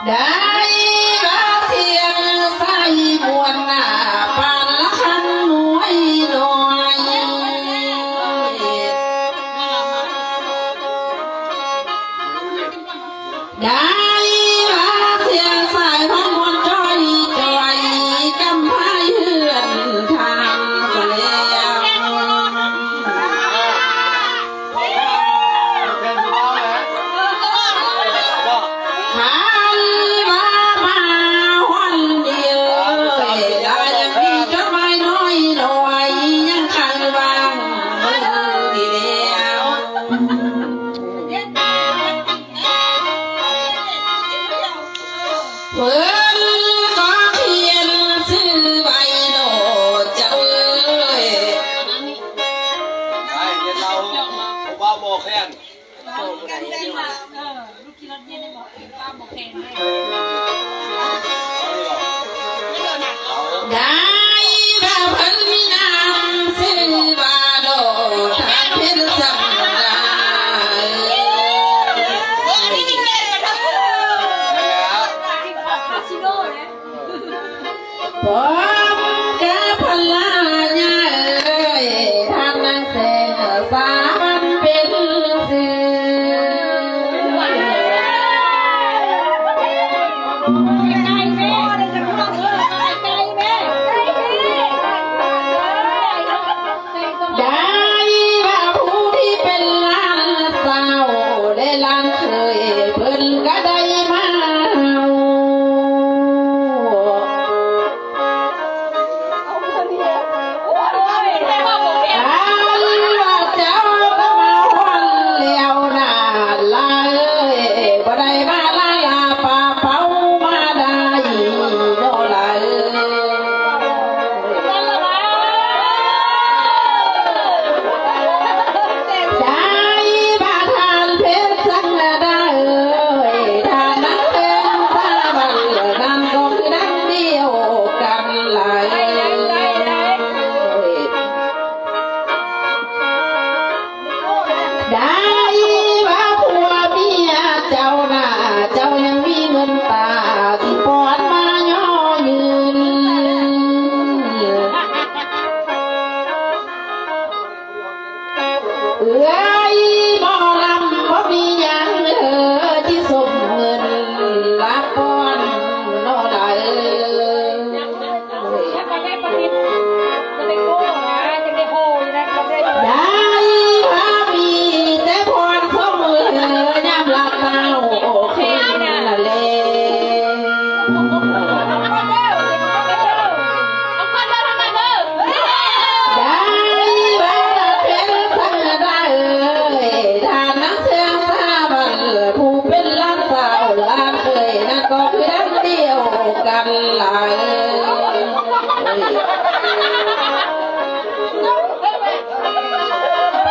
ได้ว่าเสียงใส่มวนหน้าปานละคันหน่วยหน่อยได้ว่าเสียงใส่พังมวนจ้อยจ้อยกำไพเฮือนทางเสียงเพิ่นก็เขียนซื้อใบโนเจ้าเอ้ยใช่เดี๋ยวเราผมว่าโมแคนลูกกินรถเย็นได้บอกป้าบอกแพงให้ได้ว่าเพิ่นมีน้ำซื้อบาโดทางเพชรสังดาผมกับพลาญาเอ้ยทางนางแสงสามเป็นสื่อได้ว่าผู้ที่เป็นล้านสาวได้ล้านเคยเพิ่นก็ได้มาได้ว่าผัวเมียเจ้าหน้าเจ้ายังมีเงินตาที่ปอดมาย่อยืนเอ้ยบ่ลำบ่มียังที่ส่งเงินละก่อนโน่ได้ได้ว่ามีแต่พรสมมือยามหลับเมาโอเคนั่นละเลยได้ว่าเป็นสังได้ถ้านักเสียงสาบันผู้เป็นล้านสาวล้านเคยนั่นก็คือดังเดียวกันหลาย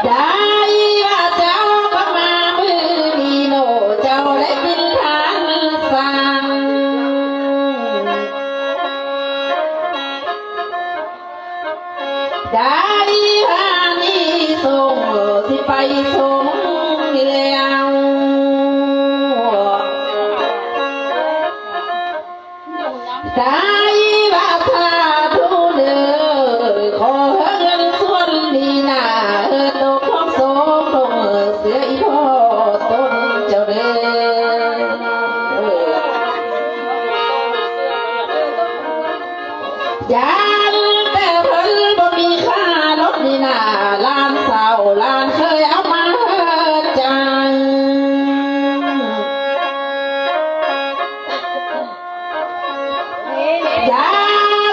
ได้ว่าเจ้าก็มามือนีโนเจ้าได้กินทานสั่งได้ว่านี่ส่งสิไปส่งแล้วได้ว่าถ้าทุเดือขอเงินส่วนนี้นะตกของโสมลงเสียอีพ่อต้นเจ้าเด้อยานแต่เพิ่นบ่มีค่ารถนี่นะล้านสาวล้านเคยเอามาใจยา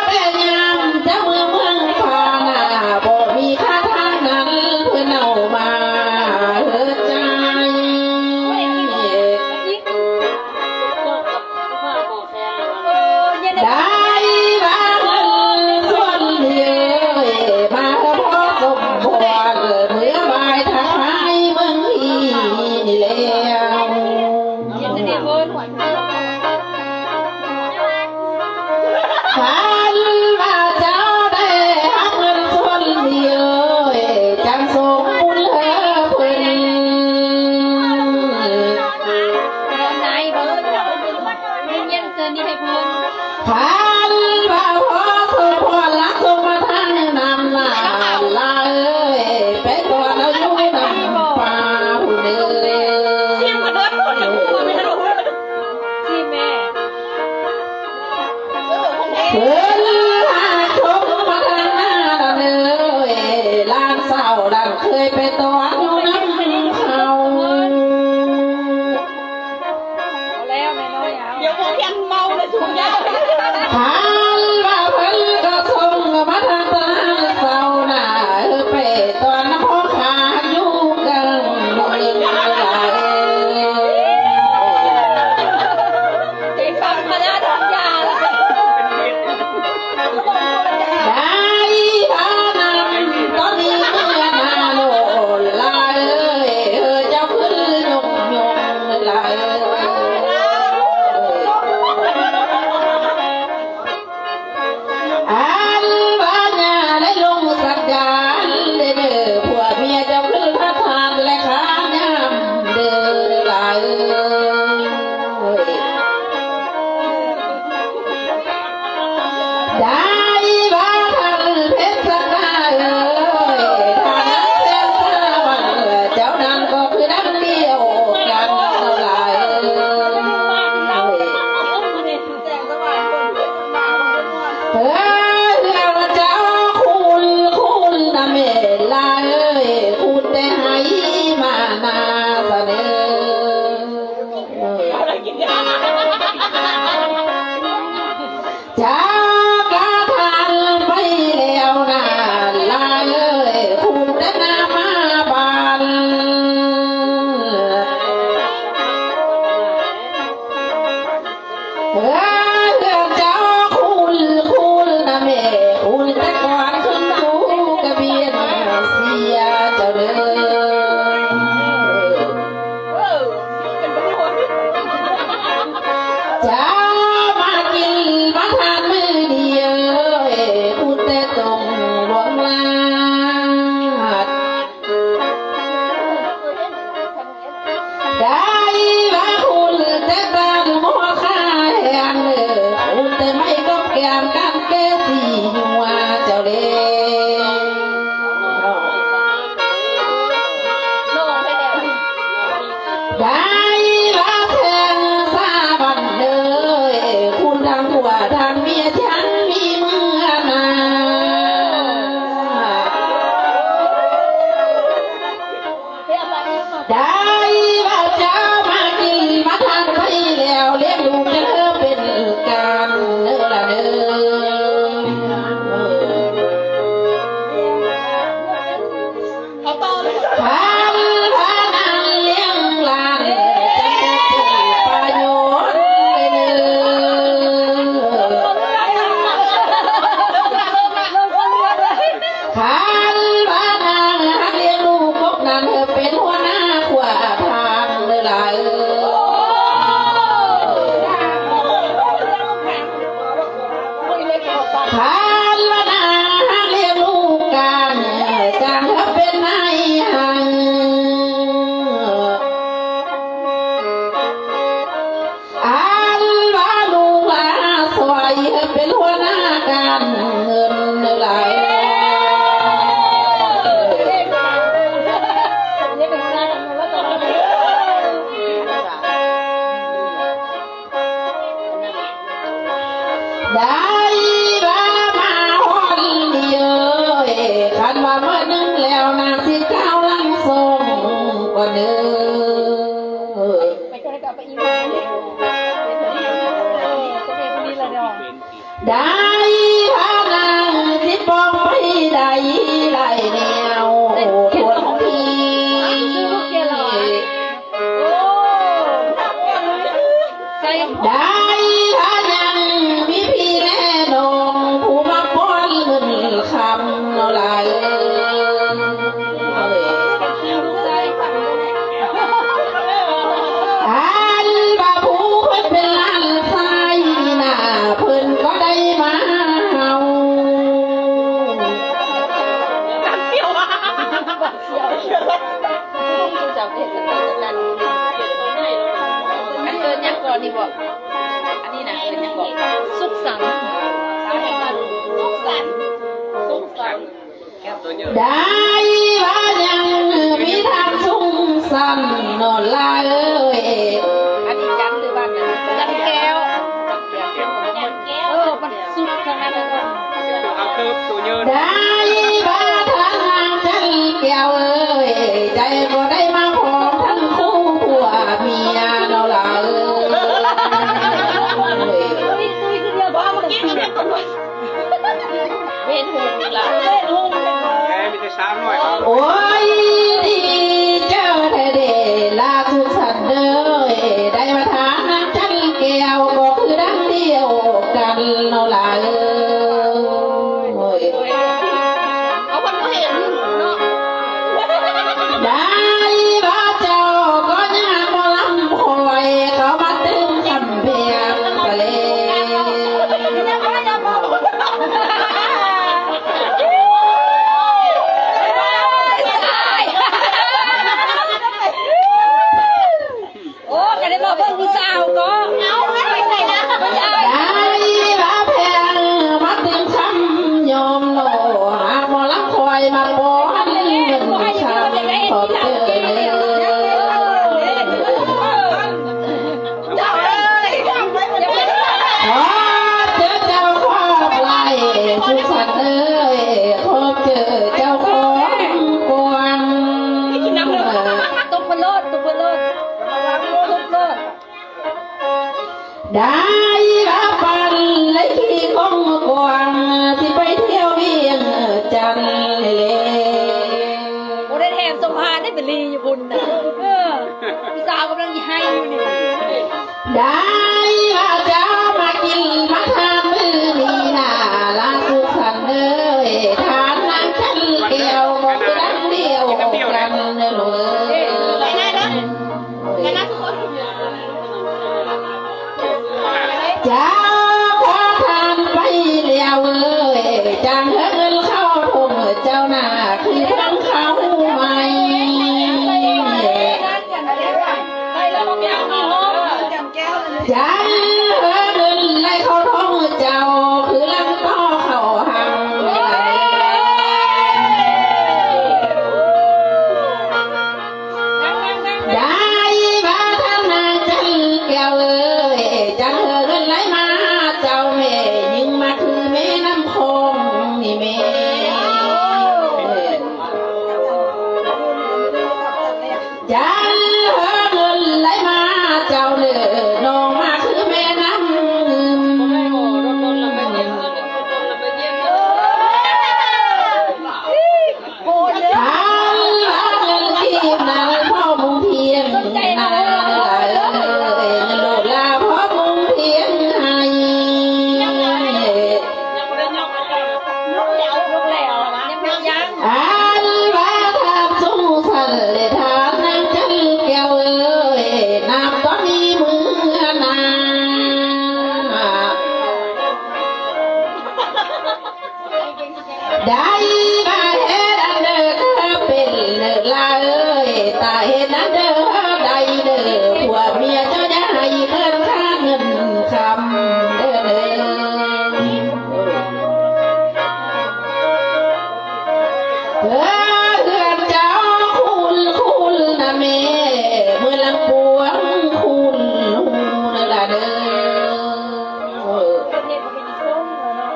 แต่ยามเจ้าเมืองพาหน้าบ่มีค่าทางนั้นเพื่อนเอามาใจได้ว่าเงินส่วนเดียวมาพอสมควรเมื่อบ่ายท ดันเคยไปตอนอยู่น้ำเขา เอาแล้วแม่น้อยเอาเดี๋ยวพวกยังเมาเลยถุงยาว หันว่าเพิ่นก็ส่งมาทางตาเศร้าหน้าไปตอนน้ำพ่อขาอยู่กันหน่อยหลาย ไอ้ฟังมาแล้วถุงยาวแล้ว ได้พานำตอนนี้เมื่อนาโลลายเจ้าขึ้นยงลายอันบ้านยาได้ลงสักการเด้อผัวเมียเจ้าขึ้นพระทานและขายำเด้อลายได้บ้าทันเพชรสักการทางนั้นเส้นทางวันเจ้านั้นก็คือดังเดียวกันลาย เฮ้ยเราเจ้าคุณนะเมลาเอ้ยคุณได้ให้มานาเสนอจากาทานไปแล้วนะลาเอ้ยคุณได้นามาบานเฮ้ยเจ้าคุณนะแม่คุณแต่ก่อนขึ้นภูกระเบียนเสียเจ้าเด้อจะมากินมาทานมื้อเดียวคุณแต่ต้องหวังลาดได้ว่าคุณแต่ตามหัวข้าแหงคุณแต่ไม่ก็แก้มกันแก่สีหัวเจ้าเด้ได้ว่าแทงซาบันเลยคุณทางผัวทางเมียฉันมีเมื่อนาได้ว่าเจ้ามากินมาทานไปแล้วเลี้ยงลูกจะเธอเป็นการเนื้อละเนื้อ เขาต่อเลย พานางเลี้ยงหลานจะเป็นประโยชน์ไปเนื้ขันบ้านางหักเลี้ยงลูกพวกนั้นเป็นหัวหน้าขวาทางเลยล่ะขันบ้านางหักเลี้ยงลูกกันจังเขาเป็นนายหังอันว่าลูกหลานสวยเป็นหัวหน้าการเงินเลยล่ะ ได้บ้ามาฮอนเดียวขันว่าเมื่อนึงแล้วนางสิเก้าลังทรงกว่าเดิม ไปก็ได้กลับไปอีกแล้วก็เป็นคนนี้เลยเนาะ ได้พานางสิปองไปได้ไรแนวคนที่ ซื้อลูกเกลือโอ้ใคร ได้พายังมีพี่แน่นองผู้มาป้อนเงินคำเอาไหล ใจฝัน อันบ่าผู้เพิ่นเป็นล้านไส้หน้าเพิ่นก็ได้มาเฮา เสียวเสียวจับเด็กกันอันเดินยังก่อนดีบอกอันนี้นะเดินยังก่อนสุขสันต์สุขสันต์สุขสันต์ ได้ว่ายังมีทางชุ่มสันนอนลาเอ้ย อันนี้จันหรือบ้านจันแก้วมันสุดขนาดนั้น เอาคือตัวยืน ได้ว่าทางจันแก ก้วเอ้ยใจก็ได้มาพร้อมทั้งคู่ผัวเมียเราละเอ้ย ตุ้ยคือเดียวบ้ามันกินเนี่ยตัวเวนหูละเวนหู แกมีแต่สาวน้อยครับ โอ้ยดีเจ้าแท้เดลาสุขสันต์เด้อได้มาทานน้ำจันแก้วก็คือดังเดียวกันเราละเอ้ย เอาคนเห็นเนาะ ได้บ่เจ้าก็ยังบ่ลำคอยเขามาตึงคำเพียงไปเลย โอ้กันได้บอกเพิ่งผู้สาวก็เอาไปใส่นะไม่ได้ ได้บ่แพงมาตึงคำยอมโลหาบ่ลำคอยมาบ่หันหนึ่งชามขอบเจอเลย เจ้าเลยเจ้าไม่ได้ ขอเจอเจ้าขอบไหลสุขสันต์เอ้ยขอเจอเจ้าของกวาง ตุ๊กพลดตุ๊กพลดตุ๊กพลด ได้บ่ปันเลยขี่ของกวางที่ไปเที่ยวเวียงจันทร์เลย โอ้ได้แถมสมภารได้เป็นลีอยู่คุณนะผู้สาวกำลังให้อยู่นี่ ได้ว่าเจ้ามากินมาทานมื้อนี้น่าลาสุขสันต์เอ้ยทานน้ำจันแก้วบอกคือดังเดียวกันเลย ไงนะไงนะทุกคน เจ้าขอทานไปเลี้ยวเอ้ยจางเงินเข้าทุ่งเจ้าหน้าคือทั้งเขาใหม่ ใครเราต้องยังมีห้องจำแก้วเลย จางเงินไล่เข้าท้องเจ้าคือลังต้อเข้าหังได้มาทำนางจันแก้วเอ้ยจังเงินไหลมาเจ้าแม่ยิงมาคือแม่น้ำคงนี่แม่ จันเงินไหลมาเจ้าเนื้อน้องมาคือแม่น้ำโกนเลย ทานเงินที่นั่งพ่อมุงเพียงนาโลลาพ่อมุงเพียงให้ ลูกแล้วยังไม่ยัง อันว่าทำสู้สันเลยทานนางจันแก้วเอ้ยน้ำก็มีมือนาได้มาเฮ็ดอันเด้อเป็นเลิศลาเอ้ยตาเฮ็ดอันเด้อได้เด้อผัวเมียเจ้าจะให้เงินค่าเงินคำเด้อเด้อเพื่อนเจ้าคุณนะแม่เมื่อลังปวงคุณหูนะล่ะเด้อ เป็นเด็กเป็นส้มเนาะ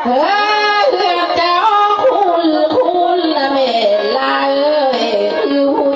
เพื่อนเจ้าคุณนะแม่ลาเอ้ยคือหู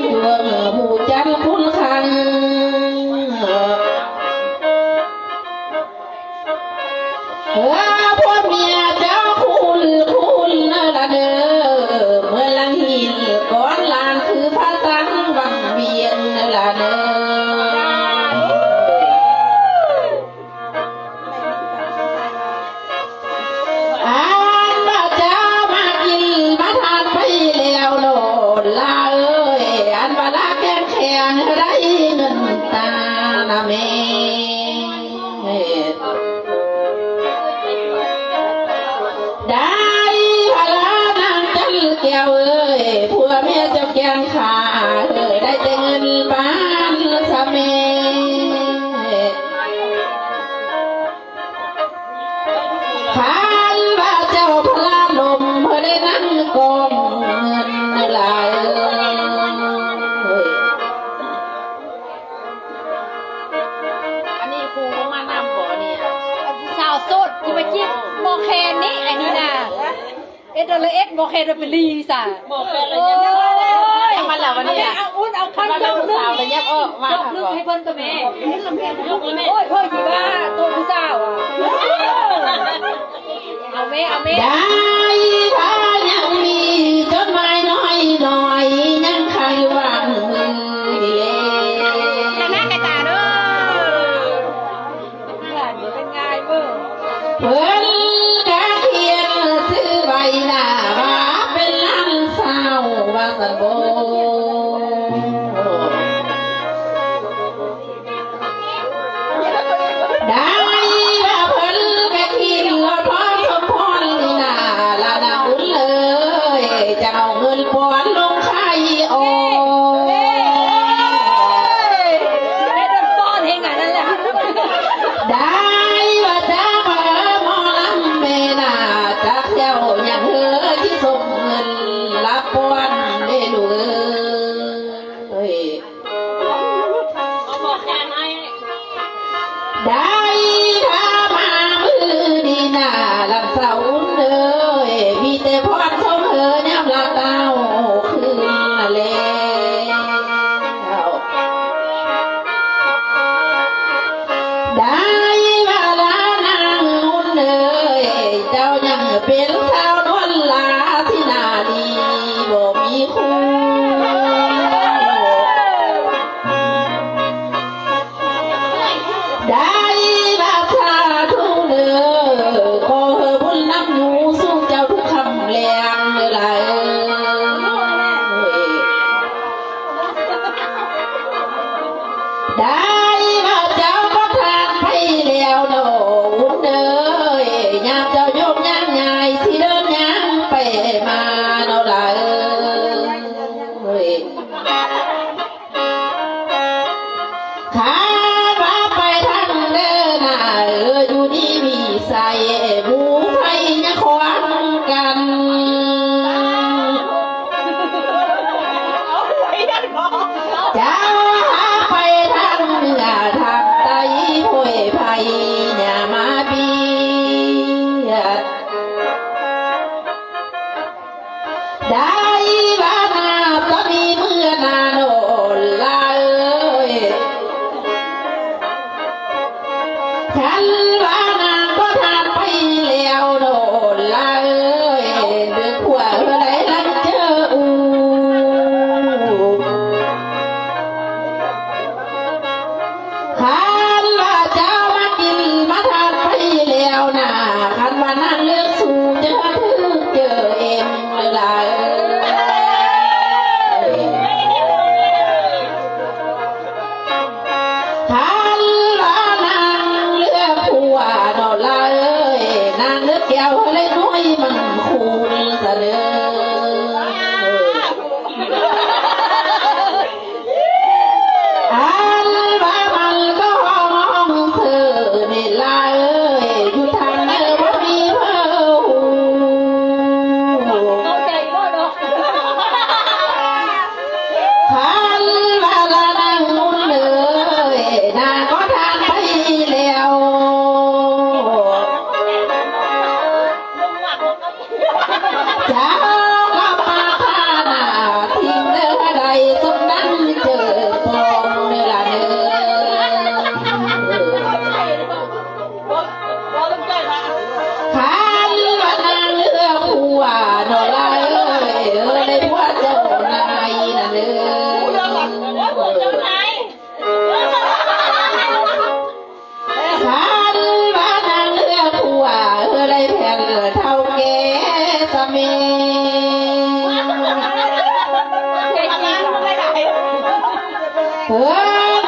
บอกเคสเป็นลีซ่ะบอกเคสเลยยังมาแล้ววันนี้เอาอุ้นเอาคันยกสาวแต่ยับออกมายกลึกให้เพิ่นตัวแม่ยกเลยแม่โอ้ยเพิ่นกี่บ้าตัวผู้สาวเอาแม่ได้ถ้ายังมีจดหมายน้อยยังใครวางมือดีเลย หน้ากระตาเด้อหลานเดี๋ยวเป็นไงเบิ่ง เพิ่นกะเขียนซื้อใบหน้าว่าเป็นล้านสาวว่าสันโบได้ว่าเพิ่นกะขีดรถพอสมพรนี่นาละนาบุญเลยจะเอาเงินปอนลงไข่โอได้โดนป้อนเองอ่ะนั่นแหละได้ว่าจะมาหมอลำเมนาจะเที่ยวอย่างเธอที่ส่งเงินรับปอนได้ลูกเอ้ยเอาบอกแทนให้ได้ถ้ามามือดีหน้าลำเสาเลยมีแต่พรชมเธอแนมละเต้าคืนแล้วได้ว่าลานางอุ่นเลยเจ้ายังเป็นสาวนวลลาที่นาดีบ่มีคู่ได้ว่าชาทุกเนื้อขอเธอบุญน้ำหนูสู้เจ้าทุกคำแรงเลยได้ว่าเจ้าก็ทานไปแล้วโน่นเอ้ยยามเจ้าโยมย่างใหญ่ที่เดินย่างไปมาโน่ละเอ้ยข้าว่าไปทางเดินน่ะอยู่ดีมีใส่หมูไฟเนี่ยขวางกันเจ้าหาไปทางเหนือทางใต้ห้วยไผ่เนี่ยมาบีได้ว่านาตอนนี้เมื่อนาโนลาเอ้ยฉันว่านางก็ทานไปแล้วโนลาเอ้ยเดือดหัวเมื่อไรลังเจอขันว่าเจ้ามากินมาทานไปแล้วนะขันว่านั่งเลือกสู่จะถึงเจอเอ็มเลยล่ะขันว่านางเลือกผัวนอนละเอ้ยนางเลือกแก้วเลยน้อยมันคูณเสนออันว่ามันก็ห้องเธอนี่ละเอ้ยอยู่ทางเดิมว่ามีเพิ่มเอาใจก็ดอกขันว่าละนางนุ่นเลยนางก็ทานไปแล้วเจ้าก็มาทานทิ้งเนื้อใดสมนั้นเจอปองเนื้อละเนื้อขันว่านางเลือกผัวนอนละเอ้ยได้ผัวเจ้านายนั่นเอ้ยขันว่านางเลือกผัวได้แผ่นเท่าแก่สะเมั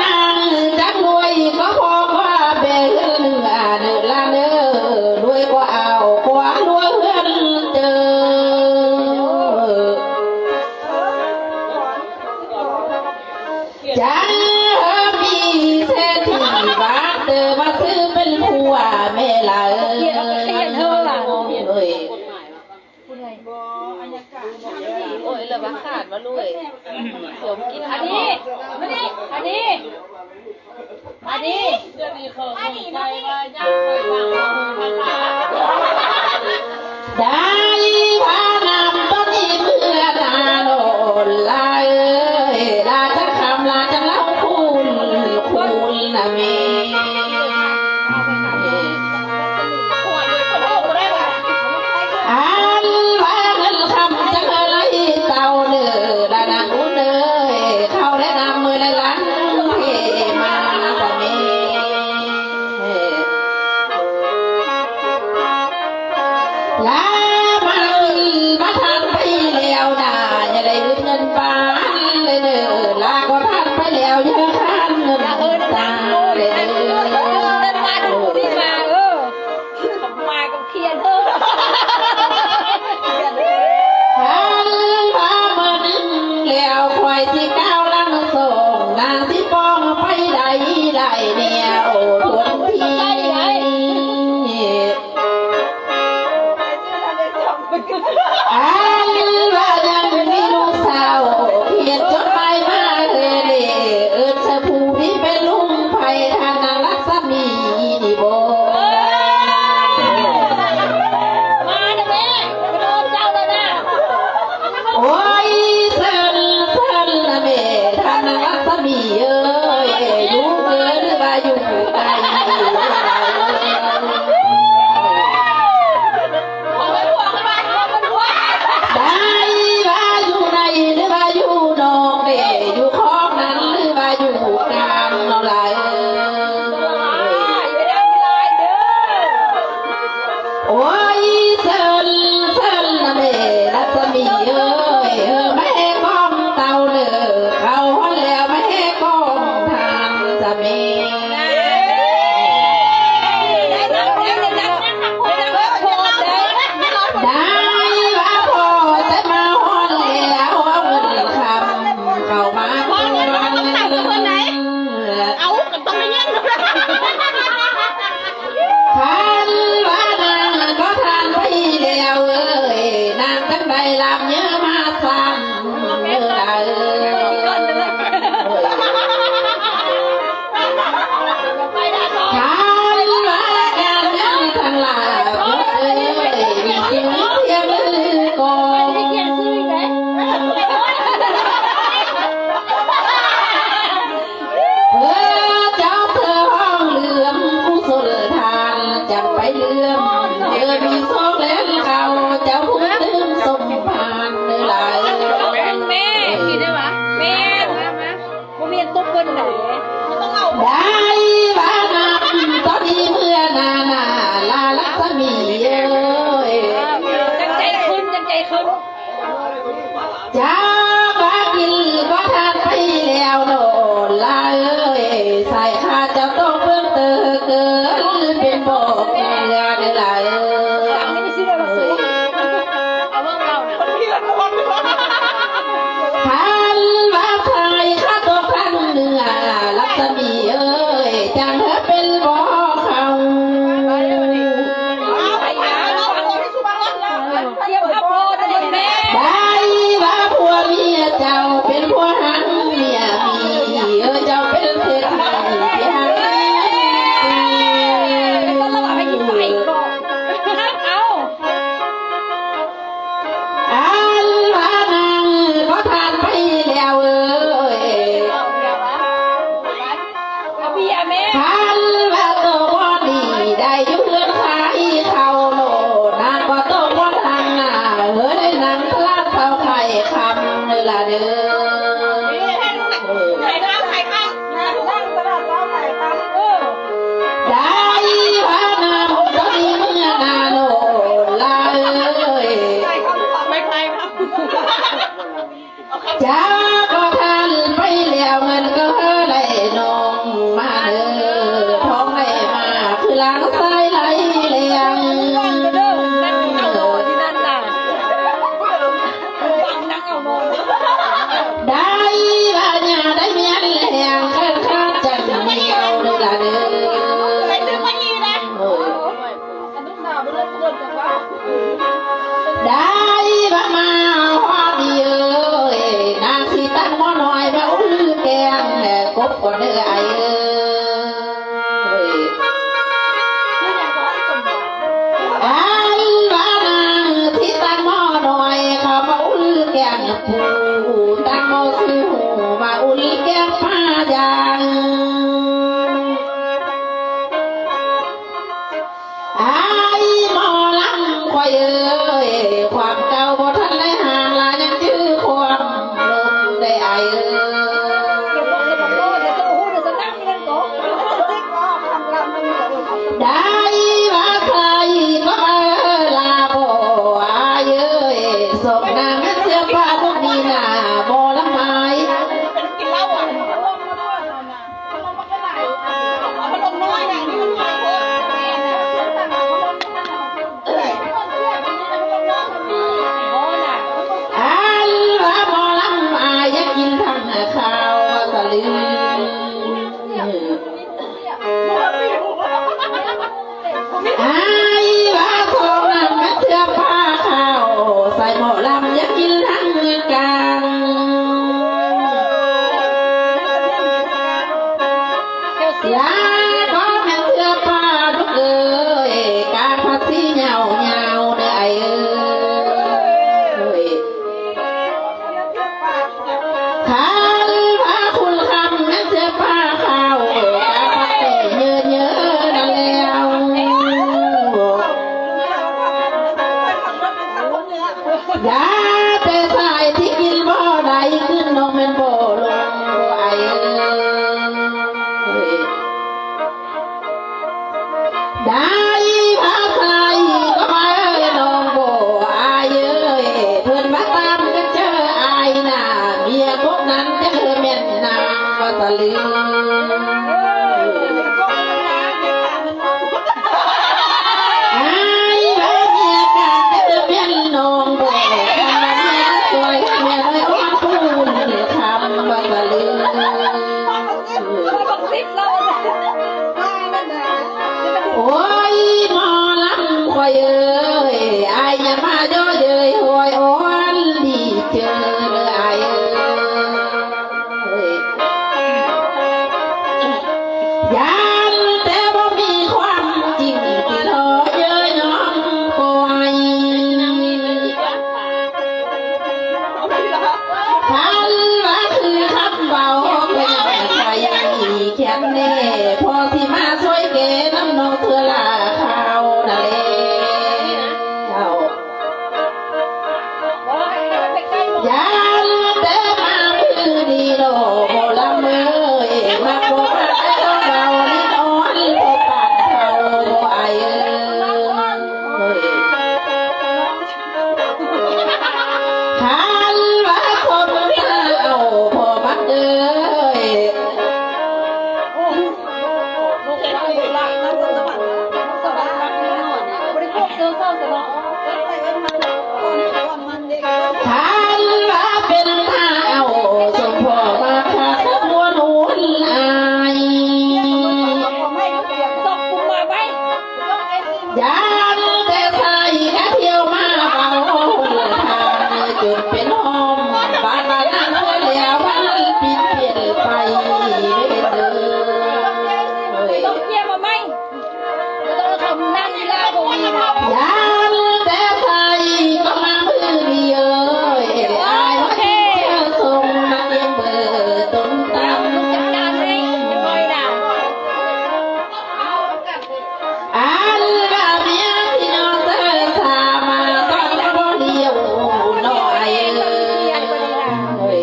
นางจักรวยก็พอว่าเบลเนื้อเนื้อละเนื้อรวยก็เอากว่ารวยเพื่อนเจอจะมีเศรษฐีบ้านเดิมมาซื้อเป็นผัวแม่ละเอ้ยโอ้ยเหลือบ้าขาดมาลุยเดี๋ยวกินอันนี้เดี๋ยวนี้เขาใจว่าจะเคยฟังภาษาได้พานำ โอ้ยเซินนะแม่ท่านรัศมีเอ้ยอยู่เกินว่าอยู่ไกลได้ว่าอยู่ในหรือว่าอยู่นอกเด้อยู่ของนั้นหรือว่าอยู่กลางเนาะล่ะโอ้ยเซินนะแม่รัศมีเอ้ยแม่ก้องเต่าเด้อเขาฮอนแล้วแม่ก้องทางสะเมได้ว่าพอจะมาฮอนแล้วเอาเงินคำเข้ามาก่อนเอาก็ต้องไปเยี่ยม ทานว่านางก็ทานไปแล้วเอ้ยนางจังใดลำเยอะมาสั่งเมื่อไรทานว่าการยังทันหลาบเอ้ยมีจริงเทียมมือก่อนเพื่อเจ้าเธอห้องเหลื่อมผู้สุดทานจังไปเลื่อมเดือมีโซกเล่นเก่าเจ้าผู้ตื่นสมพานเนื้อไหล แม่กินได้ปะแม่ผมเรียนตุ๊กคนไหนต้องเอา ได้บ้านำตอนนี้เมื่อนาลาลักษมีเอ้ย จังใจขึ้นจ้าบ้ากินก็ทานไปแล้วโดนลาเอ้ยใส่ข้าเจ้าต้องเพิ่มเติมเกินเป็นบอกเรือได้หลาย สั่งไม่ได้ซื้อเราซื้อเอาเรื่องเราเนี่ยคนเพี้ยนคนเพี้ยน พันว่าใครข้าตัวพันเนื้อลักษมีเอ้ยจังเธอเป็นบ่อเขา เทียบอัพโหลดเลยแม่ ได้ว่าผัวเมียเจ้าเป็นผัวหังเมียมีเจ้าเป็นเศรษฐีที่หัง ต้องระวังให้กินไปก่อนเอา อันว่านางก็ทานไปแล้วเอ้ย เอาเบียร์แม่ พันว่าตัวบ่ดีได้อยู่เพื่อนขายเขาโลนางก็ตัวบ่ทางหน้าเฮ้ยได้นางพลาดเขาไข่คำเนื้อละเด้อ ใครข้างนั่งตลาดเจ้าไหนตั้งได้ว่านางตอนนี้เมื่อนาโนลาเอ้ย ไม่ไปครับ จ้าก็ทานไปแล้วเงินก็ไหลนองมาเด้อท้องไหลมาคือล้างไส้ไหลเลียง วันไปเด้อนั่งเอาโนที่นั่นน่ะนั่งเอาโน ได้ว่าเนี่ยได้เมียแรงข้าข้าจังเดียวเด้อละเด้อ ไปซื้อมายีนะ โอ้ย ลูกสาวไปเล่นเกินกันว่า ได้ว่ามาฮอดเอ้ยนางสิตั้งหม้อน้อยมาอุ้ยแกงกบก็เด้อไอ้เอ้ย ที่ยังก็สมบัติ อันว่านางที่ตั้งหม้อน้อยเขามาอุ้ยแกงปูตั้งหม้อซื้อหูมาอุ้ยแกงปลาจางไอ้หมอลำควายเอ้ยความเก่าบ่ทันได้ห่างลายังชื่อความลมได้ไอ้เอ้ เดี๋ยวบอกจะบอกโน้เดี๋ยวจะพูดเดี๋ยวจะนั่งนี่นั่นโต๊ะซิกก็ทำรำมันเหนื่อย ได้ว่าใครก็มาลาบ่ไอ้เอ้ยส่งนางเสื้อผ้าพวกนี้น่ะบ่ละไม้ เป็นกินเหล้าอ่ะมันลงมาด้วยนะมันลงมาแค่ไหนมันลงน้อยนะนี่มันมาเพิ่มแม่นะตั้งแต่มันลงมันเสียมันจะ อยเอ้ยไอ้อย่ามาย่อเย้ยหวยอ่อนดีเจอเลยไอ้เอ้ยยันแต่บ่มีความจริงที่เธอเย้ยน้องปล่อยคันว่าคือคำเบาเป็นใครแค่เน่พอที่มาช่วยเกน้ำนองเธอละข้าวนั่นเองยันแต่มามือดีโดโบละเมยมาโบมาไอ้ต้องเบานิดอ่อนพอปากเขาโบไอเอ้ยคันว่าคนเต้าพอมักเอ้ยคันว่าเป็นเท้าสมพ่อมาขาดมัวนุ่นอายยันแต่ใส่เที่ยวมาเบาทางจนเป็นหอมบ้านบ้านนั่งเพื่อแล้วบ้านปิดเปลี่ยนไปเดิยันแต่ใส่ก็มามือเดียวไอ้ว่าเที่ยวส่งมาเตรียมเบอร์ต้นตำอันว่าเมียที่น้องเธอสามาต้องบ่เดียวน้อยเอ้ย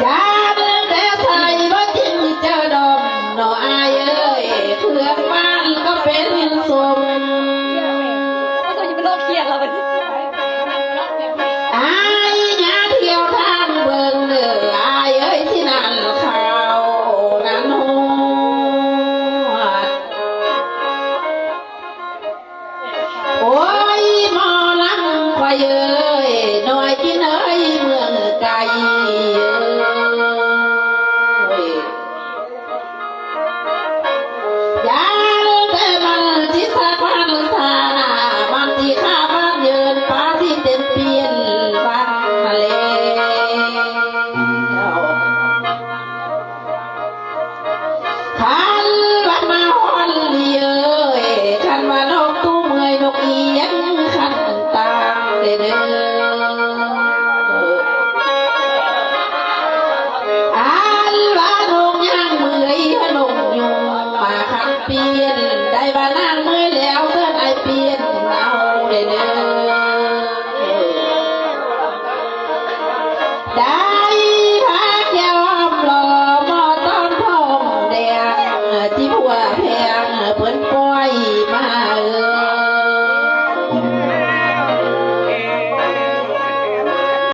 ยันแต่ใส่บ่จริงเจอดมน้อยเอ้ยเครื่องบ้านก็เป็นสมอายญาเที่ยวทางเบิ่งเด้ออายเอ้ยที่นั่นเขานั่นหัวโอ้ยหมอลำควายเอ้ยน้อยที่เนยเมืองไกลเอ้ยยันแต่มันที่สะพานสามันที่ข้าบ้านเยินป้าที่เต็นเปลี่ยนบ้านทะเลคันว่ามาฮอนเลียเอ้ยคันว่านกตู้เมื่อยนกอียังคันตามเด้ออันว่านกยังเมื่อยนกยุงมาคันเปลี่ยนได้ว่านางเมื่อยแล้วเพื่อนไอเปลี่ยนเอาเด้อได้